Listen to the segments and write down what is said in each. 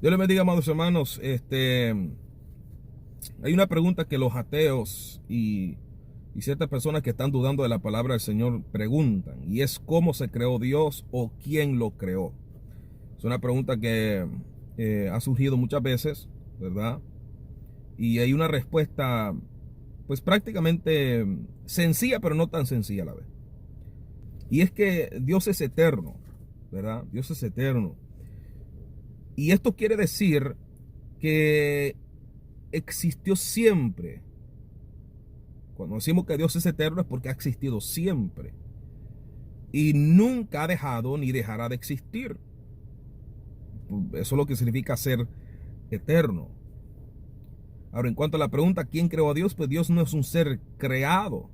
Dios les bendiga, amados hermanos. Hay una pregunta que los ateos y ciertas personas que están dudando de la palabra del Señor preguntan, y es ¿cómo se creó Dios o quién lo creó? Es una pregunta que ha surgido muchas veces, ¿verdad? Y hay una respuesta, pues prácticamente sencilla, pero no tan sencilla a la vez. Y es que Dios es eterno, ¿verdad? Dios es eterno. Y esto quiere decir que existió siempre. Cuando decimos que Dios es eterno es porque ha existido siempre. Y nunca ha dejado ni dejará de existir. Eso es lo que significa ser eterno. Ahora, en cuanto a la pregunta, ¿quién creó a Dios? Pues Dios no es un ser creado.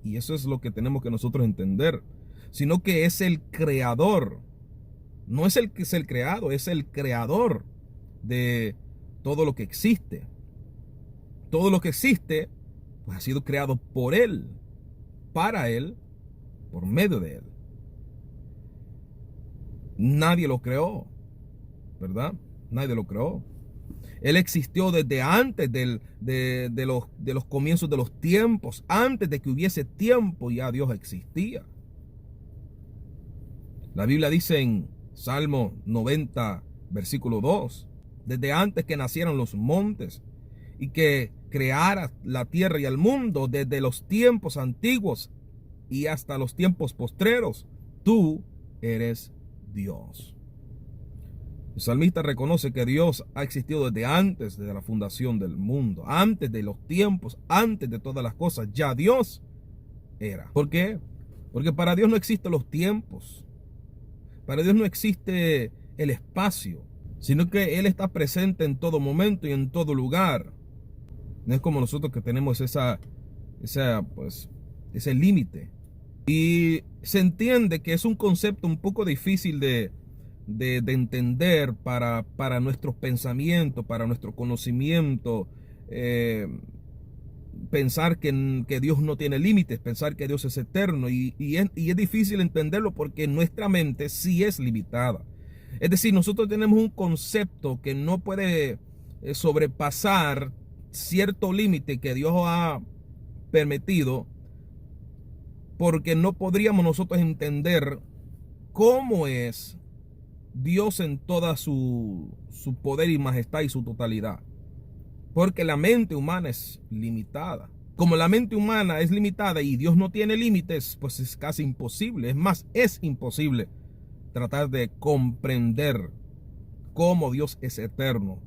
Y eso es lo que tenemos que nosotros entender. Sino que es el creador. No es el que es el creado, es el creador de todo lo que existe. Todo lo que existe pues ha sido creado por Él, para Él, por medio de Él. Nadie lo creó, ¿verdad? Nadie lo creó. Él existió desde antes de los comienzos de los tiempos. Antes de que hubiese tiempo ya Dios existía. La Biblia dice en Salmo 90, versículo 2, desde antes que nacieran los montes y que creara la tierra y el mundo, desde los tiempos antiguos y hasta los tiempos postreros, tú eres Dios. El salmista reconoce que Dios ha existido desde antes de la fundación del mundo, antes de los tiempos, antes de todas las cosas, ya Dios era. ¿Por qué? Porque para Dios no existen los tiempos, para Dios no existe el espacio, sino que Él está presente en todo momento y en todo lugar. No es como nosotros que tenemos ese límite. Y se entiende que es un concepto un poco difícil de entender para nuestros pensamientos, para nuestro conocimiento. Pensar que Dios no tiene límites, pensar que Dios es eterno. Y es difícil entenderlo porque nuestra mente sí es limitada. Es decir, nosotros tenemos un concepto que no puede sobrepasar cierto límite que Dios ha permitido, porque no podríamos nosotros entender cómo es Dios en toda su poder y majestad y su totalidad. Porque la mente humana es limitada. Como la mente humana es limitada y Dios no tiene límites, pues es casi imposible. Es más, es imposible tratar de comprender cómo Dios es eterno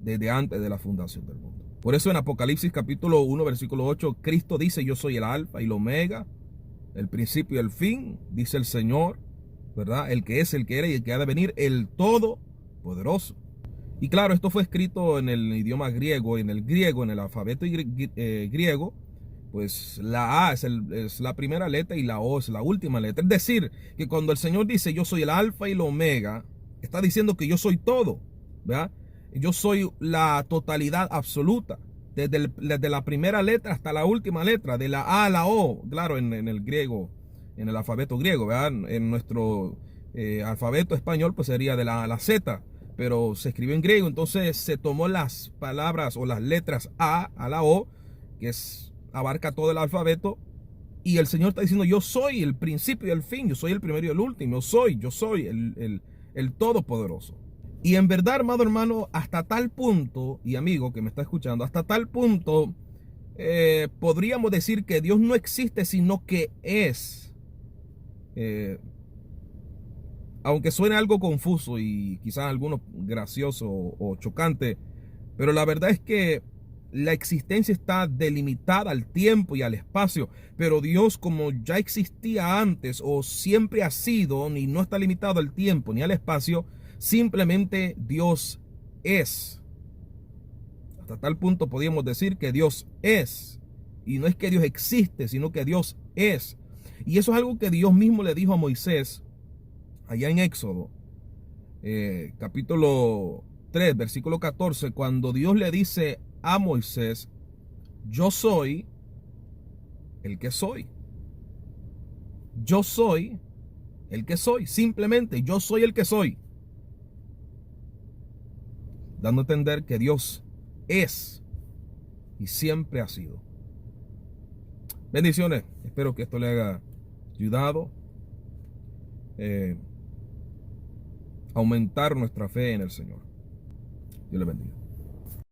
desde antes de la fundación del mundo. Por eso en Apocalipsis capítulo 1, versículo 8, Cristo dice: yo soy el alfa y el omega, el principio y el fin, dice el Señor, ¿verdad? El que es, el que era y el que ha de venir, el Todopoderoso. Y claro, esto fue escrito en el idioma griego, en el alfabeto griego, pues la A es la primera letra y la O es la última letra. Es decir, que cuando el Señor dice yo soy el alfa y el omega, está diciendo que yo soy todo, ¿verdad? Yo soy la totalidad absoluta, desde la primera letra hasta la última letra, de la A a la O, claro, en el griego, en el alfabeto griego, ¿verdad? En nuestro alfabeto español, pues sería de la A a la Z, pero se escribió en griego, entonces se tomó las palabras o las letras A a la O, que abarca todo el alfabeto, y el Señor está diciendo: yo soy el principio y el fin, yo soy el primero y el último, yo soy el Todopoderoso. Y en verdad, amado hermano, hasta tal punto, y amigo que me está escuchando, hasta tal punto podríamos decir que Dios no existe, sino que es. Aunque suene algo confuso y quizás algunos gracioso o chocante, pero la verdad es que la existencia está delimitada al tiempo y al espacio, pero Dios, como ya existía antes o siempre ha sido, y no está limitado al tiempo ni al espacio, simplemente Dios es. Hasta tal punto podríamos decir que Dios es, y no es que Dios existe, sino que Dios es. Y eso es algo que Dios mismo le dijo a Moisés allá en Éxodo, capítulo 3, versículo 14, cuando Dios le dice a Moisés: yo soy el que soy. Yo soy el que soy. Simplemente yo soy el que soy. dando a entender que Dios es y siempre ha sido. Bendiciones. Espero que esto le haya ayudado a aumentar nuestra fe en el Señor. Dios le bendiga.